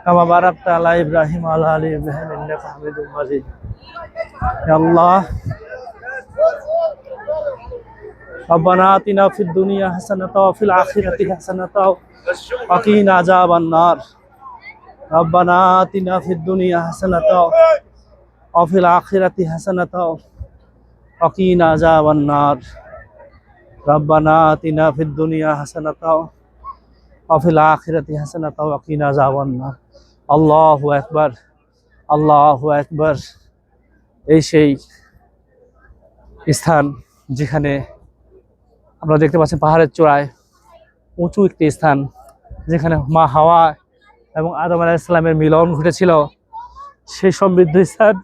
কামা বারাকতা আলা ইব্রাহিম ওয়া আলা আলি ইব্রাহিম ইন্নাকা হামিদুম মাজিদ। ইয়া আল্লাহ রব্বানা আতিনা ফিদ দুনিয়া হাসানাতাও ওয়া ফিল আখিরাতি হাসানাতাও ওয়া কিনা আযাবান নার। রব্বানা আতিনা ফিদ দুনিয়া হাসানাতাও ওয়া ফিল আখিরাতি হাসানাতাও ওয়া কিনা আযাবান নার। রব্বানা আতিনা ফিদ দুনিয়া হাসানাতাও ওয়া ফিল আখিরাতি হাসানাতাও ওয়া কিনা আযাবান নার। আল্লাহু আকবার, আল্লাহু আকবার। এই সেই স্থান যেখানে আমরা দেখতে পাচ্ছি পাহাড়ের চূড়ায় উঁচু একটি স্থান, যেখানে মা হাওয়া এবং আদম আলাইহিস সালামের মিলন ঘটেছিল। সেই সমৃদ্ধ স্থান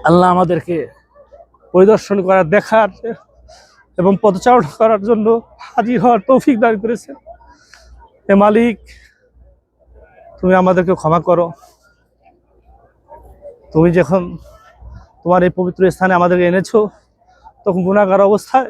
আল্লাহ আমাদেরকে পরিদর্শন করার, দেখার এবং পদচারণা করার জন্য হাজির হওয়ার তৌফিক দান করেছে। হে মালিক, তুমি আমাদেরকে ক্ষমা করো। তুমি যখন তোমার এই পবিত্র স্থানে আমাদেরকে এনেছো, তখন গুনাহগার অবস্থায়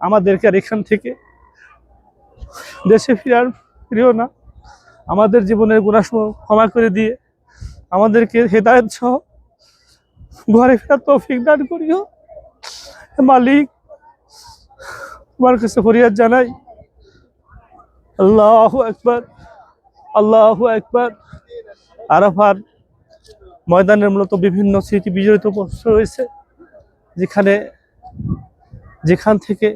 আমাদেরকে আর এখান থেকে দেশে ফিরিও না। আমাদের জীবনের গুনাহসমূহ ক্ষমা করে দিয়ে আমাদেরকে হেদায়েত সহ ঘরে ফেরার তৌফিক দান করিও। মালিক, তোমার কাছে ফরিয়াদ জানাই। আল্লাহু আকবার, আল্লাহু আকবার। আরাফার ময়দানের মূলত বিভিন্ন স্মৃতি বিজড়িত রয়েছে, যেখান থেকে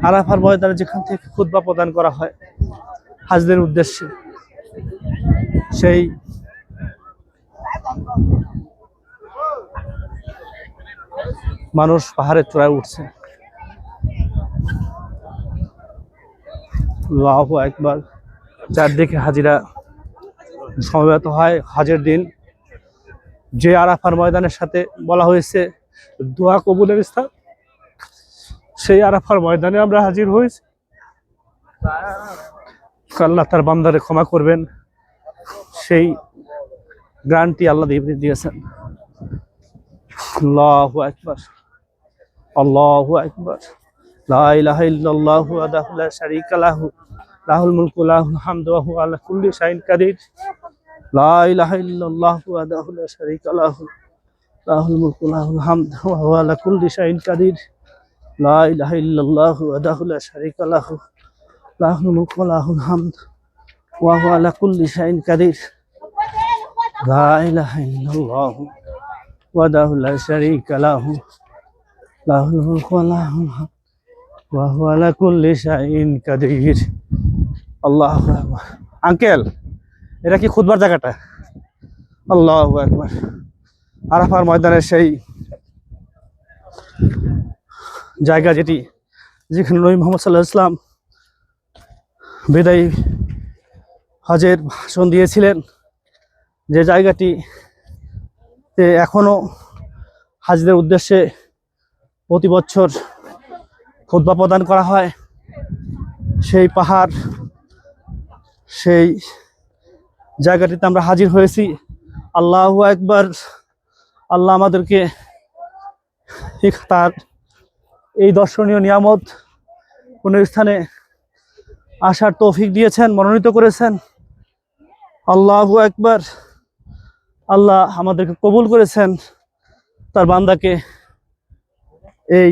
আরাফার ময়দানে যেখান থেকে খুতবা প্রদান করা হয় হাজদের উদ্দেশ্যে, সেই মানুষ পাহাড়ের চূড়ায় উঠছে। আল্লাহু আকবার। চারদিকে হাজিরা সমবেত হয় হজের দিন, যে আরাফার ময়দানের সাথে বলা হয়েছে দোয়া কবুলের স্থান। সেই আরাফার ময়দানে আমরা হাজির হয়েছি। আল্লাহ তার বান্দারে ক্ষমা করবেন, সেই গ্রান্টি আল্লাহ দিয়েছেন। আল্লাহু আকবার, আল্লাহু আকবার। লা ইলাহা ইল্লাল্লাহু ওয়াহদাহু লা শারীকা লাহু লাহুল মুলকু ওয়া লাহুল হামদু ওয়া হুয়া আলা কুল্লি শাইইন কাদির। লা ইলাহা ইল্লাল্লাহু ওয়াহদাহু লা শারীকা লাহু লাহুল মুলকু ওয়া লাহুল হামদু ওয়া হুয়া আলা কুল্লি শাইইন কাদির। লা ইলাহা ইল্লাল্লাহু ওয়াহদাহু লা শারীকা লাহু লাহুল মুলকু ওয়া লাহুল হামদু ওয়া হুয়া আলা কুল্লি শাইইন কাদির। লা ইলাহা ইল্লাল্লাহু ওয়াহদাহু লা শারীকা লাহু লাহুল মুলকু ওয়া লাহুল হামদু ওয়া হুয়া আলা কুল্লি শাইইন কাদির। আল্লাহু আকবার। আঙ্কেল, এটা কি খুতবার জায়গাটা? আল্লাহু আকবার। আরাফার ময়দানের সেই জায়গা যেখানে নবী মুহাম্মদ সাল্লাল্লাহু আলাইহি ওয়াসাল্লাম বিদায়ী হজের ভাষণ দিয়েছিলেন, যে জায়গাটি এখনো হাজীদের উদ্দেশ্যে প্রতি বছর খুতবা প্রদান করা হয়। সেই পাহাড়, সেই জায়গাটিতে আমরা হাজির হয়েছি। আল্লাহু আকবার। আল্লাহ আমাদেরকে তার এই দর্শনীয় নিয়ামত কোন স্থানে আসার তৌফিক দিয়েছেন, মনোনীত করেছেন। আল্লাহু আকবার। আল্লাহ আমাদেরকে কবুল করেছেন, তার বান্দাকে এই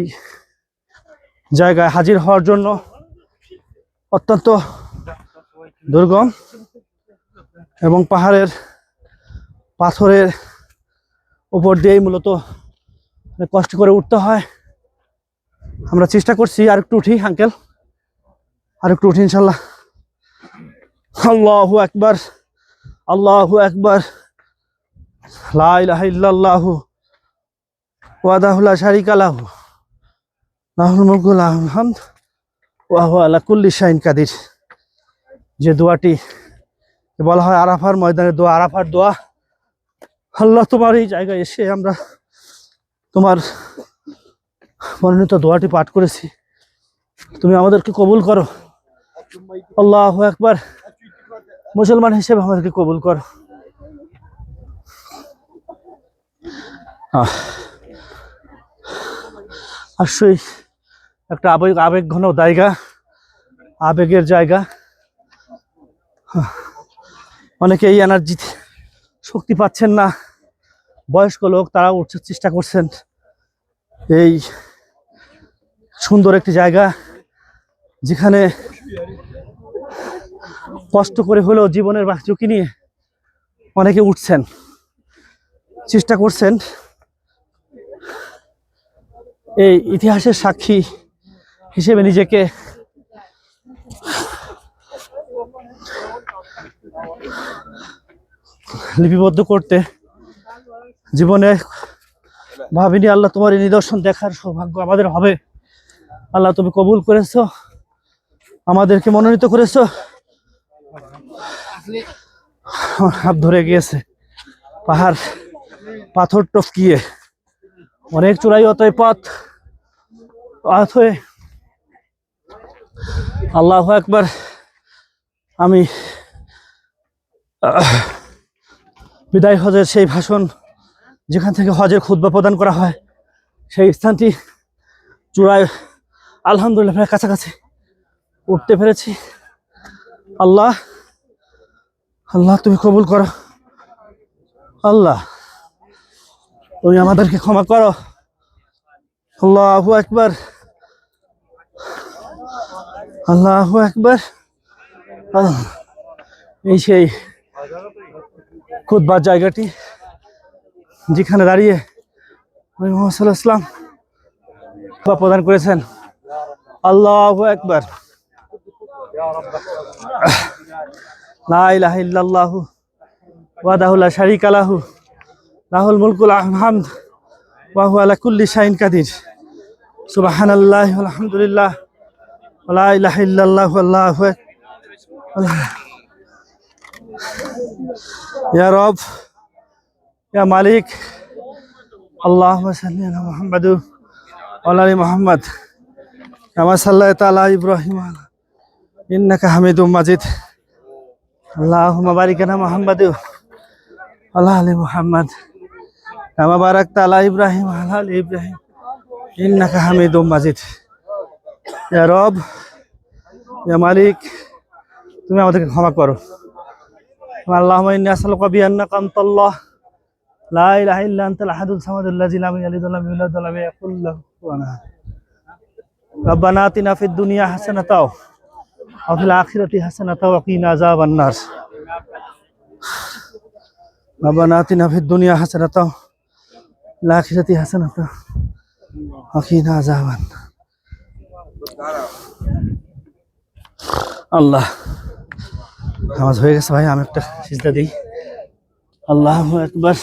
জায়গায় হাজির হওয়ার জন্য। অত্যন্ত দুর্গম এবং পাহাড়ের পাথরের উপর দিয়েই মূলত কষ্ট করে উঠতে হয়। আমরা চেষ্টা করছি আর একটু উঠি আঙ্কেল, আর একটু উঠি ইনশাল্লাহ। আল্লাহু আকবার, আল্লাহু আকবার। লা ইলাহা ইল্লাল্লাহু ওয়াহদাহু লা শারীকা লাহু লাহুল মুলকু ওয়া লাহুল হামদু ওয়া হুয়া আলা কুল্লি শাইইন কাদির। যে দোয়াটি বলা হয় আরাফার ময়দানের দোয়া, আরাফার দোয়া। আল্লাহ, তোমার এই জায়গায় এসে আমরা তোমার মনোনীত দোয়াটি পাঠ করেছি, তুমি আমাদেরকে কবুল করো। আল্লাহু আকবার। মুসলমান হিসেবে আমাদেরকে কবুল করো। আসলেই একটা আবেগ ঘন জায়গা, আবেগের জায়গা। অনেকে এই এনার্জিতে শক্তি পাচ্ছেন না, বয়স্ক লোক তারা উঠতে চেষ্টা করছেন। এই সুন্দর একটি জায়গা যেখানে কষ্ট করে হলেও জীবনের ঝুঁকি নিয়ে অনেকে উঠছেন, চেষ্টা করছেন এই ইতিহাসের সাক্ষী হিসেবে নিজেকে লিপিবদ্ধ করতে। জীবনে ভাবিনি আল্লাহ তোমার এই নিদর্শন দেখার সৌভাগ্য আমাদের হবে। আল্লাহ তুমি কবুল করেছো, আমাদেরকে মনোনীত করেছো। হাত ধরে গিয়েছে পাহাড় পাথর টপকিয়ে, অনেক চূড়াই অতএব পথ হয়ে। আল্লাহু আকবার। আমি বিদায় হজের সেই ভাষণ যেখান থেকে হজের খুতবা প্রদান করা হয়, সেই স্থানটি চূড়ায় আলহামদুলিল্লাহ প্রায় কাছাকাছি উঠতে পেরেছি। আল্লাহ আল্লাহ তুমি কবুল করো, আল্লাহ তুমি আমাদেরকে ক্ষমা করো। আল্লাহু আকবার, আল্লাহু আকবার। এই সেই খুতবার জায়গাটি যেখানে দাঁড়িয়ে নবী মুহাম্মদ সাল্লাল্লাহু আলাইহি ওয়াসাল্লাম খুতবা প্রদান করেছেন। আল্লাহু আকবার। লা ইলাহা ইল্লাল্লাহু ওয়াহদাহু লা শারীকা লাহু লাহুল মুলকু ওয়া লাহুল হামদ ওয়া হুয়া আলা কুল্লি শাইইন কাদির। সুবহানাল্লাহি ওয়াল হামদুলিল্লাহ ওয়া লা ইলাহা ইল্লাল্লাহু আল্লাহু আকবার। ইয়া রব, ইয়া মালিক, আল্লাহুম্মা সাল্লি আলা মুহাম্মাদ ওয়া আলা আলি মুহাম্মাদ কামা সাল্লাইতা আলা ইব্রাহিম ইন্নাকা হামিদুম মাজিদ। আল্লাহুম্মা বারিক আলা মুহাম্মাদ ওয়া আলা আলি মুহাম্মাদ কামা বারাকতা আলা ইব্রাহিম ওয়া আলা আলি ইব্রাহিম ইন্নাকা হামিদুম মাজিদ। ইয়া রব, ইয়া মালিক, তুমি আমাদেরকে ক্ষমা করো। আল্লাহুম্মা ইন্নী আসআলুকা বিআন্নাকা আনতাল্লাহ লা ইলাহা ইল্লা আনতাল আহাদুস সামাদুল্লাযী লাম ইয়ালিদ ওয়া লাম ইউলাদ ওয়া লাম ইয়াকুল লাহু কুফুওয়ান আহাদ। রব্বানা আতিনা ফিদ দুনিয়া হাসানাতাও ওয়া ফিল আখিরাতি হাসানাতাও ওয়া কিনা আযাবান নার। রব্বানা আতিনা ফিদ দুনিয়া হাসানাতাও ওয়া ফিল আখিরাতি হাসানাতাও ওয়া কিনা আযাবান নার। আল্লাহ, নামাজ হয়ে গেছে ভাই, আমি একটা সিজদা দিই। আল্লাহু আকবার।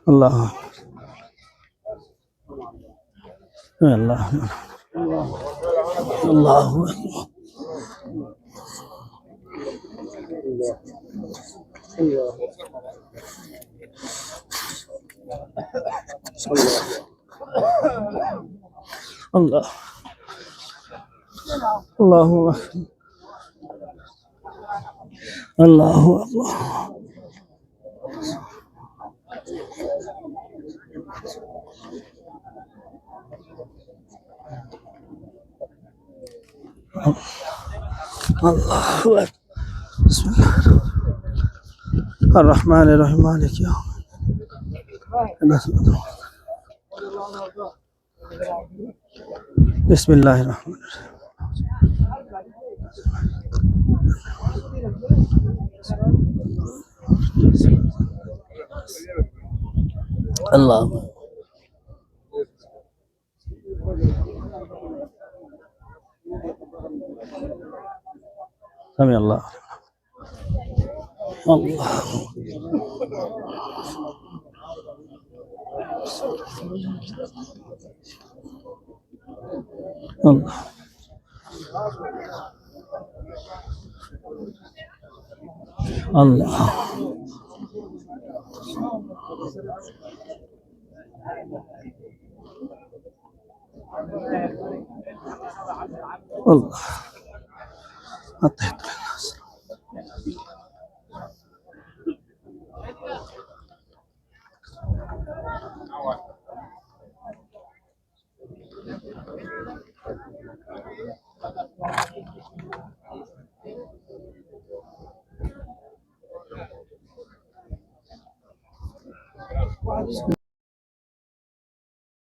আল্লাহ আল্লাহ আল্লাহু আকবার। আল্লাহ আল্লাহু আকবার। আল্লাহু আকবার। আল্লাহু আকবার। বিসমিল্লাহির রহমানির রহিম মালিক ইয়াউমিদ্দিন। বিসমিল্লাহির রহমানির রহিম। আল্লাহ সামি আল্লাহ আল্লাহ আল্লাহ আল্লাহ আল্লাহ আত্তাহিয়াতুল নাস।